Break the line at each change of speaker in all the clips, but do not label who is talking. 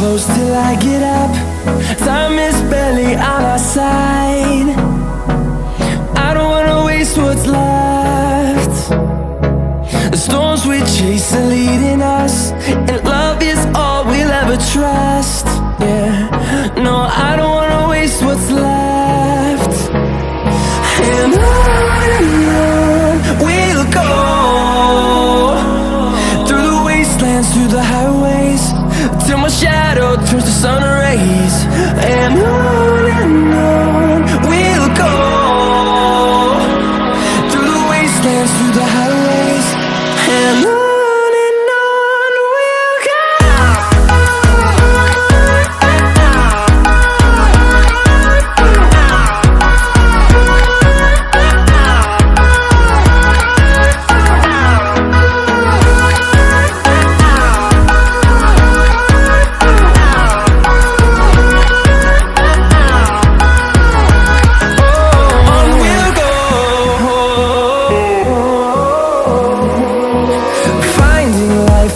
close till I get up. Time is barely on our side. I don't wanna waste what's left. The storms we chase are leading us, and love is all we'll ever trust. Yeah, no, I don't wanna waste what's left. And on we'll go, through the wastelands, through the highways, till my shadow turns to sun rays. And on we'll go, through the wastelands, through the highways, and on we'll go.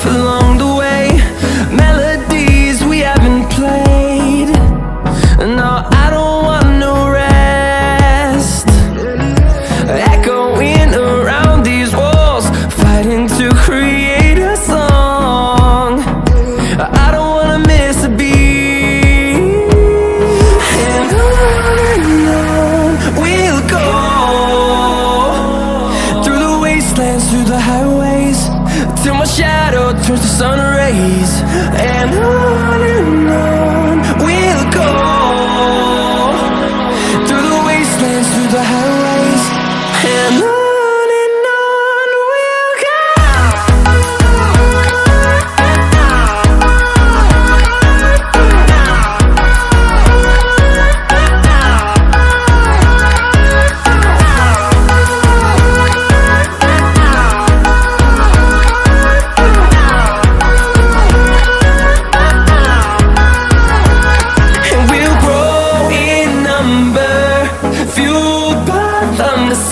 Along the way, melodies we haven't played. No, I don't want no rest. Echoing around these walls, fighting to create a song. I don't wanna miss a beat. And on we'll go, through the wastelands, through the highways, till my shadow turns to sun rays. And on we'll go, through the wastelands, through the highways, and on we'll go.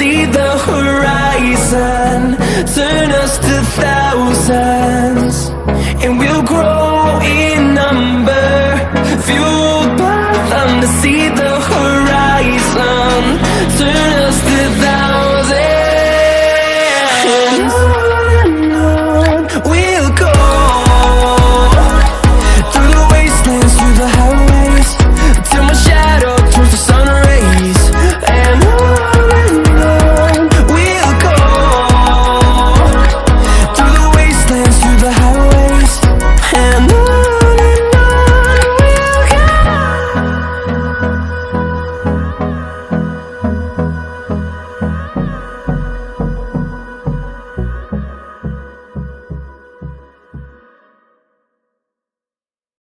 See the horizon, turn us to thousands, and we'll grow in number, fuel